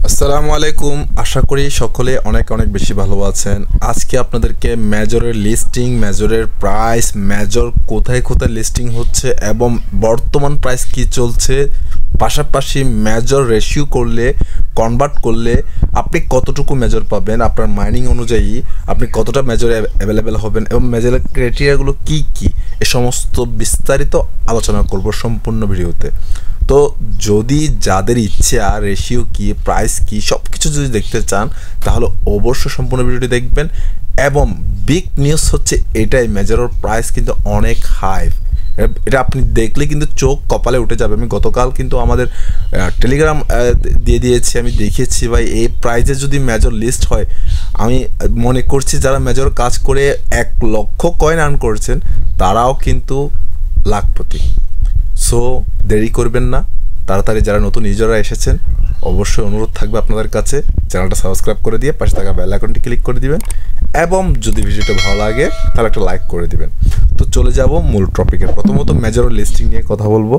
আসসালামু আলাইকুম। আশা করি সকলে অনেক অনেক বেশি ভালো আছেন। আজকে আপনাদেরকে মেজরের লিস্টিং, মেজরের প্রাইস, মেজর কোথায় কোথায় লিস্টিং হচ্ছে এবং বর্তমান প্রাইস কি চলছে, পাশাপাশি মেজর রেশিও করলে, কনভার্ট করলে আপনি কতটুকু মেজর পাবেন, আপনার মাইনিং অনুযায়ী আপনি কতটা মেজর অ্যাভেলেবেল হবেন এবং মেজরের ক্রাইটেরিয়াগুলো কি কি, এ সমস্ত বিস্তারিত আলোচনা করব সম্পূর্ণ ভিডিওতে। তো যদি যাদের ইচ্ছা রেশিও কি, প্রাইস কি, সব কিছু যদি দেখতে চান তাহলে অবশ্যই সম্পূর্ণ ভিডিওটি দেখবেন। এবং বিগ নিউজ হচ্ছে এটাই, মেজরের প্রাইস কিন্তু অনেক হাই। এটা আপনি দেখলে কিন্তু চোখ কপালে উঠে যাবে। আমি গতকাল কিন্তু আমাদের টেলিগ্রাম দিয়ে দিয়েছি, আমি দেখিয়েছি ভাই এই প্রাইজে যদি মেজর লিস্ট হয়, আমি মনে করছি যারা মেজর কাজ করে 1,00,000 কয়েন আর্ন করছেন তারাও কিন্তু লাখপতি। সো দেরি করবেন না, তাড়াতাড়ি যারা নতুন ইউজাররা এসেছেন অবশ্যই অনুরোধ থাকবে আপনাদের কাছে চ্যানেলটা সাবস্ক্রাইব করে দিয়ে পাশে থাকা বেল আইকনটি ক্লিক করে দিবেন এবং যদি ভিডিওটা ভালো লাগে তাহলে একটা লাইক করে দিবেন। তো চলে যাব মূল টপিকে। প্রথমত মেজর লিস্টিং নিয়ে কথা বলবো।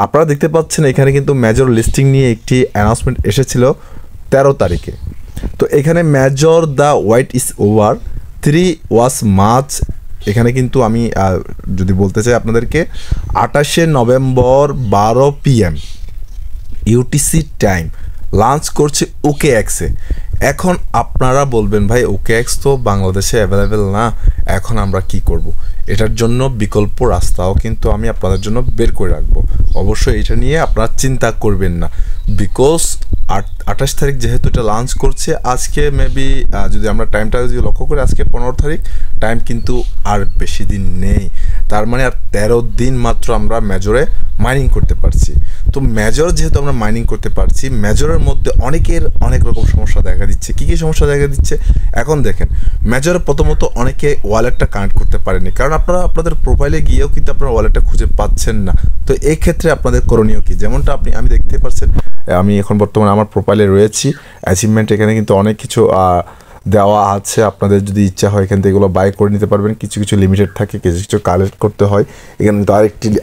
আপনারা দেখতে পাচ্ছেন এখানে কিন্তু মেজর লিস্টিং নিয়ে একটি অ্যানাউন্সমেন্ট এসেছিল 13 তারিখে। তো এখানে major the wait is over 3 was March, এখানে কিন্তু আমি যদি বলতে চাই আপনাদেরকে 28শে November 12 PM UTC time launch করছে OKX-এ। এখন আপনারা বলবেন ভাই OKX তো বাংলাদেশে অ্যাভেলেবেল না, এখন আমরা কি করব? এটার জন্য বিকল্প রাস্তাও কিন্তু আমি আপনাদের জন্য বের করে রাখবো। অবশ্যই এটা নিয়ে আপনারা চিন্তা করবেন না, বিকজ 28 তারিখ যেহেতু এটা লঞ্চ করছে, আজকে মেবি যদি আমরা টাইমটা যদি লক্ষ্য করি, আজকে 15 তারিখ, টাইম কিন্তু আর বেশি দিন নেই। তার মানে আর 13 দিন মাত্র আমরা মেজরে মাইনিং করতে পারছি। তো মেজর যেহেতু আমরা মাইনিং করতে পারছি, মেজরের মধ্যে অনেকের অনেক রকম সমস্যা দেখা দিচ্ছে। কী কী সমস্যা দেখা দিচ্ছে এখন দেখেন। মেজরে প্রথমত অনেকে ওয়ালেটটা কানেক্ট করতে পারেনি, কারণ আপনারা আপনাদের প্রোফাইলে গিয়েও কিন্তু আপনারা ওয়ালেটটা খুঁজে পাচ্ছেন না। তো এই ক্ষেত্রে আপনাদের করণীয় কী? যেমনটা আমি দেখতে পাচ্ছেন, আমি এখন বর্তমানে আমার প্রোফাইলে রয়েছি। অ্যাচিভমেন্ট এখানে কিন্তু অনেক কিছু দেওয়া আছে, আপনাদের যদি ইচ্ছা হয় এখান থেকে এগুলো বাই করে নিতে পারবেন। কিছু কিছু লিমিটেড থাকে, কিছু কিছু কালেক্ট করতে হয়। এখানে কিন্তু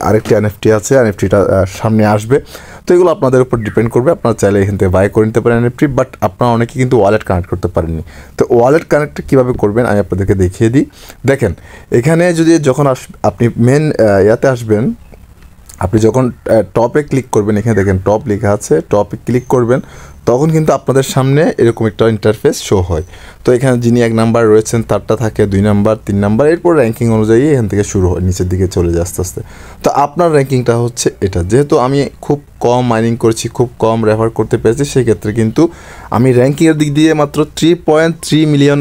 আরেকটি NFT আছে, NFTটা সামনে আসবে। তো এগুলো আপনাদের উপর ডিপেন্ড করবে, আপনারা চাইলে এখান থেকে বাই করে নিতে পারেন NFT। বাট আপনারা অনেকে কিন্তু ওয়ালেট কানেক্ট করতে পারেননি। তো ওয়ালেট কানেক্ট কীভাবে করবেন আমি আপনাদেরকে দেখিয়ে দিই। দেখেন এখানে যদি যখন আপনি মেন ইয়াতে আসবেন, আপনি যখন টপে ক্লিক করবেন, এখানে দেখেন টপ লেখা আছে, টপে ক্লিক করবেন, তখন কিন্তু আপনাদের সামনে এরকম একটা ইন্টারফেস শো হয়। তো এখানে যিনি 1 নাম্বার রয়েছেন তারটা থাকে, 2 নাম্বার, 3 নাম্বার, এরপর র্যাঙ্কিং অনুযায়ী এখান থেকে শুরু হয়, নিচের দিকে চলে যায় আস্তে আস্তে। তো আপনার র্যাঙ্কিংটা হচ্ছে এটা। যেহেতু আমি খুব কম মাইনিং করেছি, খুব কম রেফার করতে পেরেছি, সেক্ষেত্রে কিন্তু আমি র্যাঙ্কিংয়ের দিক দিয়ে মাত্র 3.3 মিলিয়ন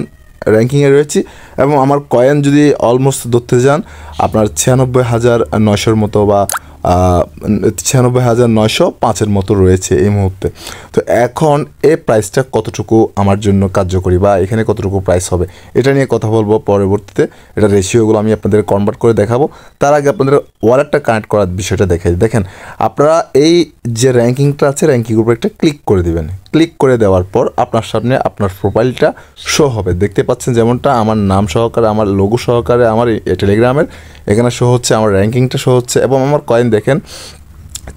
র্যাঙ্কিংয়ে রয়েছি। এবং আমার কয়েন যদি অলমোস্ট ধরতে যান, আপনার 96,900 মতো বা 96,905 মতো রয়েছে এই মুহূর্তে। তো এখন এই প্রাইসটা কতটুকু আমার জন্য কার্যকরী বা এখানে কতটুকু প্রাইস হবে এটা নিয়ে কথা বলবো পরবর্তীতে। এটা রেশিওগুলো আমি আপনাদের কনভার্ট করে দেখাবো। তার আগে আপনাদের ওয়ালেটটা কানেক্ট করার বিষয়টা দেখাই। দেখেন আপনারা এই যে র্যাঙ্কিংটা আছে, র্যাঙ্কিংয়ের উপর একটা ক্লিক করে দিবেন। ক্লিক করে দেওয়ার পর আপনার সামনে আপনার প্রোফাইলটা শো হবে। দেখতে পাচ্ছেন যেমনটা আমার নাম সহকারে, আমার লোগো সহকারে, আমার টেলিগ্রামের এখানে শো হচ্ছে, আমার র্যাঙ্কিংটা শো হচ্ছে এবং আমার কয়েন দেখেন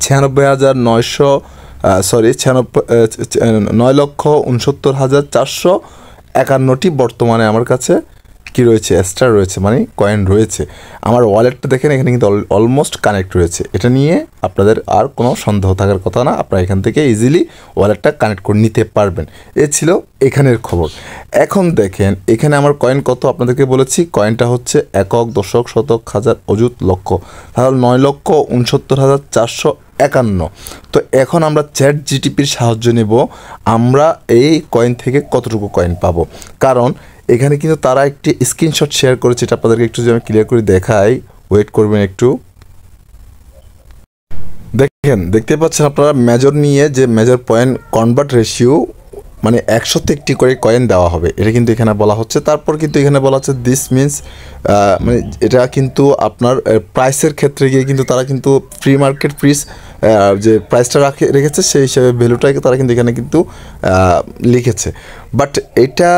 9,69,451টি বর্তমানে আমার কাছে কি রয়েছে, এক্সট্রা রয়েছে, মানে কয়েন রয়েছে। আমার ওয়ালেটটা দেখেন এখানে কিন্তু অলমোস্ট কানেক্ট রয়েছে। এটা নিয়ে আপনাদের আর কোনো সন্দেহ থাকার কথা না, আপনারা এখান থেকে ইজিলি ওয়ালেটটা কানেক্ট করে নিতে পারবেন। এ ছিল এখানের খবর। এখন দেখেন এখানে আমার কয়েন কত আপনাদেরকে বলেছি, কয়েনটা হচ্ছে একক, দশক, শতক, হাজার, অযুত, লক্ষ, তাহলে 9,69,451। তো এখন আমরা ChatGPTর সাহায্য নেব, আমরা এই কয়েন থেকে কতটুকু কয়েন পাবো। কারণ এখানে কিন্তু তারা একটি স্ক্রিনশট শেয়ার করেছে, এটা আপনাদেরকে একটু যদি আমি ক্লিয়ার করে দেখাই, ওয়েট করবেন একটু। দেখেন দেখতে পাচ্ছেন আপনারা মেজর নিয়ে যে মেজর পয়েন্ট কনভার্ট রেশিও, মানে 100তে একটি করে কয়েন দেওয়া হবে, এটা কিন্তু এখানে বলা হচ্ছে। তারপর কিন্তু এখানে বলা হচ্ছে দিস মিনস, মানে এটা কিন্তু আপনার প্রাইসের ক্ষেত্রে গিয়ে কিন্তু তারা কিন্তু ফ্রি মার্কেট প্রাইস যে প্রাইসটা রেখেছে সেই হিসাবে ভ্যালুটাকে তারা কিন্তু এখানে কিন্তু লিখেছে। বাট এটা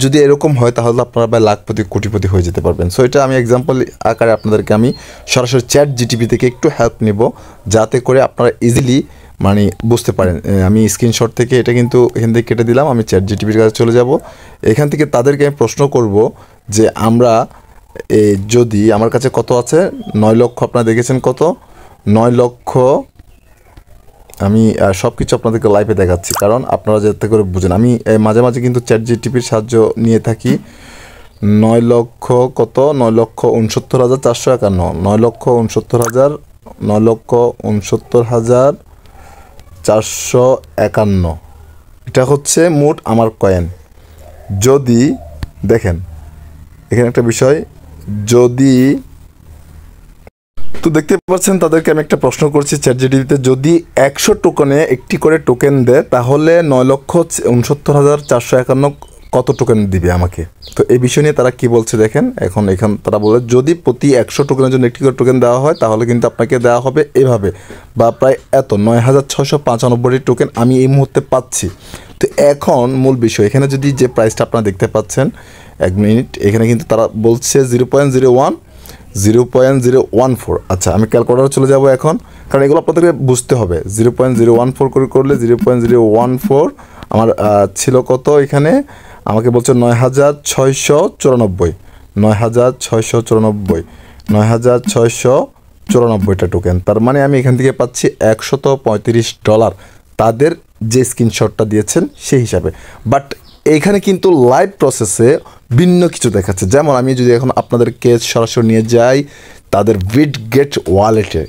যদি এরকম হয় তাহলে আপনারা লাখপতি কোটিপতি হয়ে যেতে পারবেন। সো এটা আমি এক্সাম্পল আকারে আপনাদেরকে আমি সরাসরি ChatGPT থেকে একটু হেল্প নেব, যাতে করে আপনারা ইজিলি মানে বুঝতে পারেন। আমি স্ক্রিনশট থেকে এটা কিন্তু এখান থেকে কেটে দিলাম, আমি চ্যাট জিটিপির কাছে চলে যাব। এখান থেকে তাদেরকে আমি প্রশ্ন করব যে আমরা যদি আমার কাছে কত আছে 9 লক্ষ, আপনারা দেখেছেন কত 9 লক্ষ। আমি সব কিছু আপনাদেরকে লাইভে দেখাচ্ছি কারণ আপনারা যাতে করে বুঝেন। আমি মাঝে মাঝে কিন্তু চ্যাট জিটিপির সাহায্য নিয়ে থাকি। 9 লক্ষ কত, 9,69,451, 9,69,451, এটা হচ্ছে মোট আমার কয়েন। যদি দেখেন এখানে একটা বিষয়, যদি তো দেখতে পাচ্ছেন তাদেরকে আমি একটা প্রশ্ন করছি চ্যাট জিটিপিতে, যদি 100 টোকেনে একটি করে টোকেন দেয় তাহলে 9,69,451 কত টোকেন দিবে আমাকে। তো এই বিষয় নিয়ে তারা কি বলছে দেখেন। এখানে তারা বলে যদি প্রতি 100 টোকেনের জন্য একটি করে টোকেন দেওয়া হয় তাহলে কিন্তু আপনাকে দেওয়া হবে এভাবে, বা প্রায় এত 9,695 টোকেন আমি এই মুহূর্তে পাচ্ছি। তো এখন মূল বিষয় এখানে যদি যে প্রাইসটা আপনারা দেখতে পাচ্ছেন, 1 মিনিট, এখানে কিন্তু তারা বলছে 0.014। আচ্ছা, আমি ক্যালকুলেটারে চলে যাব এখন, কারণ এগুলো আপনাদেরকে বুঝতে হবে। 0.014 করে করলে 0.014 আমার ছিল কত, এখানে আমাকে বলছে 9,694, 9,694টা টোকেন। তার মানে আমি এখান থেকে পাচ্ছি $135 তাদের যে স্ক্রিনশটটা দিয়েছেন সেই হিসাবে। বাট এইখানে কিন্তু লাইভ প্রসেসে ভিন্ন কিছু দেখাচ্ছে। যেমন আমি যদি এখন আপনাদেরকে সরাসরি নিয়ে যাই তাদের বিটগেট ওয়ালেটে,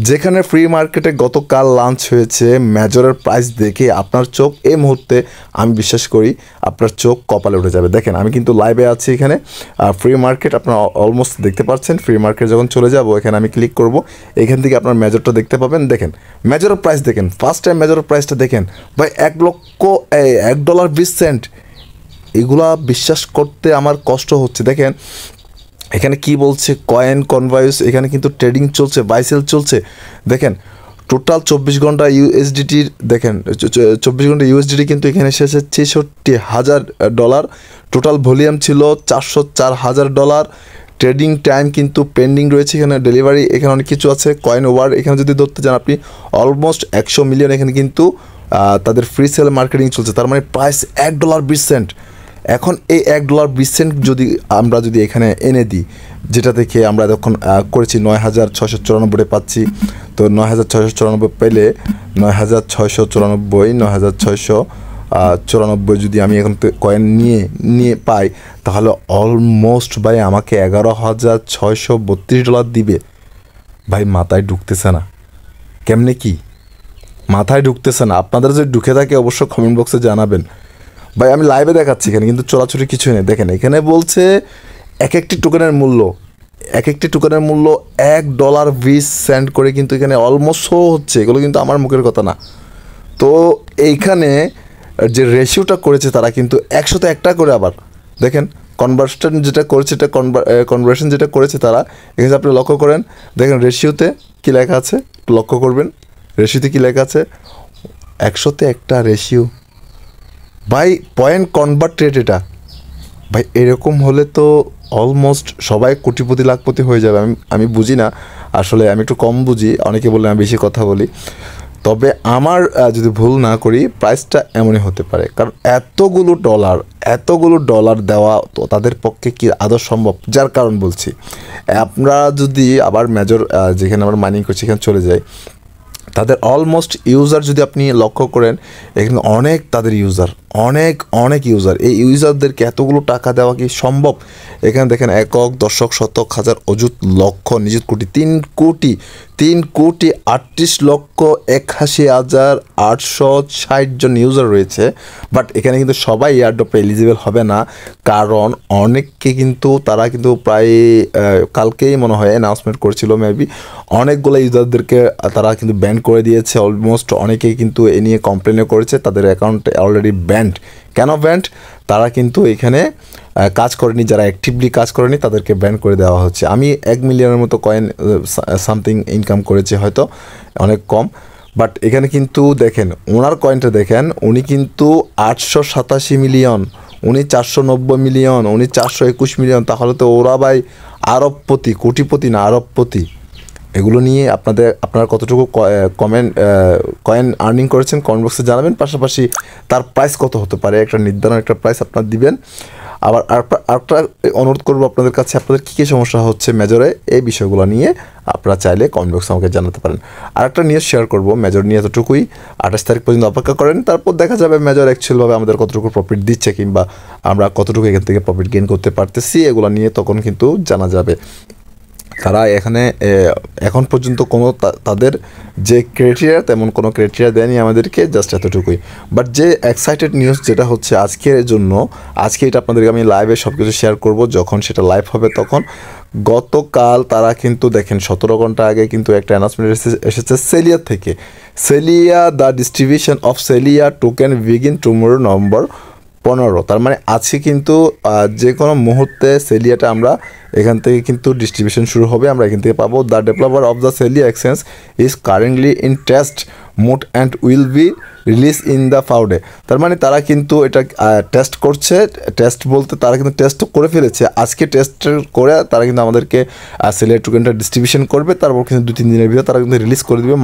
যেখানে ফ্রি মার্কেটে গতকাল লঞ্চ হয়েছে, মেজরের প্রাইস দেখে আপনার চোখ এই মুহূর্তে, আমি বিশ্বাস করি আপনার চোখ কপালে উঠে যাবে। দেখেন আমি কিন্তু লাইভে আছি এখানে, ফ্রি মার্কেট আপনারা অলমোস্ট দেখতে পাচ্ছেন। ফ্রি মার্কেট যখন চলে যাব এখানে আমি ক্লিক করব, এখান থেকে আপনার মেজরটা দেখতে পাবেন। দেখেন মেজরের প্রাইস দেখেন, ফার্স্ট টাইম মেজরের প্রাইসটা দেখেন ভাই, $1.20। এগুলা বিশ্বাস করতে আমার কষ্ট হচ্ছে। দেখেন এখানে কি বলছে, কয়েন কনভার্স, এখানে কিন্তু ট্রেডিং চলছে, বাই সেল চলছে। দেখেন টোটাল 24 ঘন্টা ইউএসডিটির, দেখেন 24 ঘন্টা ইউএসডিটি কিন্তু এখানে এসেছে $63,000। টোটাল ভলিউম ছিল $404,000। ট্রেডিং টাইম কিন্তু পেন্ডিং রয়েছে, এখানে ডেলিভারি, এখানে অনেক কিছু আছে। কয়েন ওভার এখানে যদি ধরতে চান আপনি অলমোস্ট 100 মিলিয়ন এখানে কিন্তু তাদের ফ্রি সেল মার্কেটিং চলছে। তার মানে প্রাইস $1.20। এখন এই $1.20 আমরা যদি এখানে এনে দিই, যেটা থেকে আমরা যখন করেছি 9,694 পাচ্ছি, তো 9,694 পেলে 9,694 যদি আমি এখন কয়েন নিয়ে পাই তাহলে অলমোস্ট ভাই আমাকে $11,632 দিবে। ভাই মাথায় ঢুকতেছে না, কেমনে কি মাথায় ঢুকতেছে না। আপনাদের যদি ঢুকে থাকে অবশ্য কমেন্ট বক্সে জানাবেন। ভাই আমি লাইভে দেখাচ্ছি, এখানে কিন্তু চোরাচুরি কিছুই নেই। দেখেন এখানে বলছে এক একটি টোকেনের মূল্য $1.20 করে কিন্তু এখানে অলমোস্ট শো হচ্ছে। এগুলো কিন্তু আমার মুখের কথা না। তো এইখানে যে রেশিওটা করেছে তারা কিন্তু 100তে 1 করে, আবার দেখেন কনভার্সন যেটা করেছে, এটা কনভার্সন যেটা করেছে তারা, এখানে আপনি লক্ষ্য করেন, দেখেন রেশিওতে কী লেখা আছে, লক্ষ্য করবেন রেশিওতে কী লেখা আছে, 100তে 1 রেশিও। ভাই পয়েন্ট কনভার্ট রেট এটা, ভাই এরকম হলে তো অলমোস্ট সবাই কোটিপতি লাখপতি হয়ে যাবে। আমি বুঝি না আসলে, আমি একটু কম বুঝি, অনেকে বলে আমি বেশি কথা বলি। তবে আমার যদি ভুল না করি প্রাইসটা এমনই হতে পারে, কারণ এতগুলো ডলার দেওয়া তো তাদের পক্ষে কি আদৌ সম্ভব। যার কারণ বলছি, আমরা যদি আবার মেজর যেখানে আমরা মাইনিং করছি এখানে চলে যাই, তাদের অলমোস্ট ইউজার যদি আপনি লক্ষ্য করেন, এখানে অনেক তাদের ইউজার, অনেক ইউজার। এই ইউজারদেরকে এতগুলো টাকা দেওয়া কি সম্ভব? এখানে দেখেন একক, দশক, শতক, হাজার, অযুত, লক্ষ, নিযুত, কোটি, 3,81,860 জন ইউজার রয়েছে। বাট এখানে কিন্তু সবাই এয়ারড্রপে এলিজিবল হবে না, কারণ অনেককে কিন্তু তারা কিন্তু প্রায় কালকেই মনে হয় অ্যানাউন্সমেন্ট করেছিল মেবি, অনেকগুলো ইউজারদেরকে তারা কিন্তু ব্যান করে দিয়েছে অলমোস্ট। অনেকেই কিন্তু এ নিয়ে কমপ্লেনও করেছে, তাদের অ্যাকাউন্ট অলরেডি ব্যান্ড। কেন ব্যান্ড? তারা কিন্তু এখানে কাজ করেনি, যারা অ্যাক্টিভলি কাজ করেনি তাদেরকে ব্যান করে দেওয়া হচ্ছে। আমি 1 মিলিয়নের মতো কয়েন সামথিং ইনকাম করেছি, হয়তো অনেক কম। বাট এখানে কিন্তু দেখেন ওনার কয়েনটা দেখেন, উনি কিন্তু 887 মিলিয়ন, উনি 490 মিলিয়ন, উনি 421 মিলিয়ন। তাহলে তো ওরা ভাই আরবপতি, কোটিপতি না আরবপতি। এগুলো নিয়ে আপনারা কতটুকু কয়েন আর্নিং করেছেন কমেন্ট বক্সে জানাবেন। পাশাপাশি তার প্রাইস কত হতে পারে একটা নির্ধারণ একটা প্রাইস আপনারা দিবেন। আবার আরেকটা অনুরোধ করবো আপনাদের কাছে, আপনাদের কী কী সমস্যা হচ্ছে মেজরে এই বিষয়গুলো নিয়ে আপনারা চাইলে কমেন্ট বক্সে আমাকে জানাতে পারেন। আরেকটা নিউজ শেয়ার করবো, মেজর নিয়ে এতটুকুই। 28 তারিখ পর্যন্ত অপেক্ষা করেন, তারপর দেখা যাবে মেজর অ্যাকচুয়ালভাবে আমাদের কতটুকু প্রফিট দিচ্ছে কিংবা আমরা কতটুকু এখান থেকে প্রফিট গেইন করতে পারতেছি, এগুলো নিয়ে তখন কিন্তু জানা যাবে। তারা এখন পর্যন্ত কোনো তাদের যে ক্রাইটেরিয়া তেমন কোনো ক্রাইটেরিয়া দেয়নি আমাদেরকে, জাস্ট এতটুকুই। বাট যে এক্সাইটেড নিউজ যেটা হচ্ছে আজকের জন্য, আজকে এটা আপনাদেরকে আমি লাইভে সব কিছু শেয়ার করব, যখন সেটা লাইভ হবে তখন। গতকাল তারা কিন্তু দেখেন 17 ঘন্টা আগে কিন্তু একটা অ্যানাউন্সমেন্ট এসেছে সেলিয়া থেকে। সেলিয়া the distribution of সেলিয়া token begin tomorrow November 15। তার মানে আজকে কিন্তু যে কোনো মুহূর্তে সেলিয়াটা আমরা এখান থেকে কিন্তু ডিস্ট্রিবিউশন শুরু হবে, আমরা এখান থেকে পাবো। The developer of the সেলিয়া exchange is currently in test mode and will be release in the Friday. তার মানে তারা কিন্তু এটা টেস্ট করছে। টেস্ট বলতে তারা কিন্তু টেস্ট করে ফেলেছে, আজকে টেস্ট করে তারা কিন্তু আমাদেরকে সেলিয়া টোকেনটা ডিস্ট্রিবিউশন করবে। তারপর কিন্তু 2-3 দিনের ভিতরে তারা কিন্তু রিলিজ করে দেবে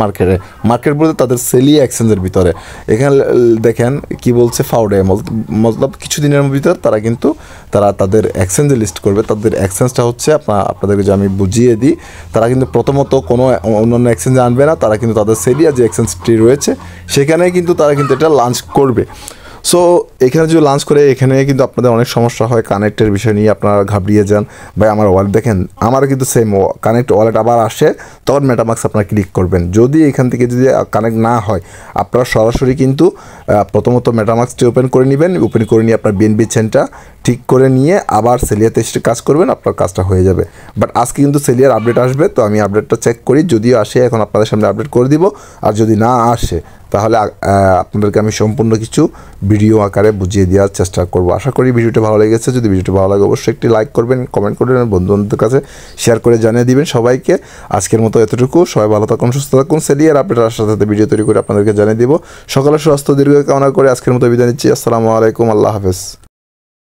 মার্কেট বলতে তাদের সেলিয়া এক্সচেঞ্জের ভিতরে। এখানে দেখেন কি বলছে, ফ্রাইডে মতলব কিছু দিনের ভিতর তারা কিন্তু তাদের এক্সচেঞ্জে লিস্ট করবে। তাদের এক্সচেঞ্জটা হচ্ছে আপনাদেরকে যে আমি বুঝিয়ে দিই, তারা কিন্তু প্রথমত কোনো অন্যান্য এক্সচেঞ্জে আনবে না, তারা কিন্তু তাদের সেলিয়া যে এক্সচেঞ্জটি রয়েছে সেখানে কিন্তু তারা কিন্তু এটা লঞ্চ করবে। সো এখানে যদি লঞ্চ করে এখানে কিন্তু আপনাদের অনেক সমস্যা হয়, কানেক্টের বিষয় নিয়ে আপনারা ঘাবড়িয়ে যান। ভাই আমার ওয়ালেট দেখেন, আমারও কিন্তু সেম কানেক্ট ওয়ালেট আবার আসে, তখন মেটামাক্স আপনারা ক্লিক করবেন। যদি এখান থেকে যদি কানেক্ট না হয়, আপনারা সরাসরি কিন্তু প্রথমত মেটামাক্সটি ওপেন করে নেবেন। ওপেন করে নিয়ে আপনার বিএনবি চেনটা ঠিক করে নিয়ে আবার সেলিয়াতে এসে কাজ করবেন, আপনার কাজটা হয়ে যাবে। বাট আজকে কিন্তু সেলিয়ার আপডেট আসবে, তো আমি আপডেটটা চেক করি, যদিও আসে এখন আপনাদের সামনে আপডেট করে দিব। আর যদি না আসে তাহলে আপনাদেরকে আমি সম্পূর্ণ কিছু ভিডিও আকারে বুঝিয়ে দেওয়ার চেষ্টা করব। আশা করি ভিডিওটি ভালো লেগেছে। যদি ভিডিওটি ভালো লাগে অবশ্যই একটি লাইক করবেন, কমেন্ট করবেন, বন্ধুদের কাছে শেয়ার করে জানিয়ে দিবেন সবাইকে। আজকের মতো এতটুকু, সবাই ভালো থাকুন, সুস্থ থাকুন। সেলিয়ার আপডেট আসার সাথে ভিডিও তৈরি করে আপনাদেরকে জানিয়ে দিব। সকালে স্বাস্থ্য দীর্ঘ কামনা করে আজকের মতো বিদায় নিচ্ছি। আসসালামু আলাইকুম, আল্লাহ হাফেজ।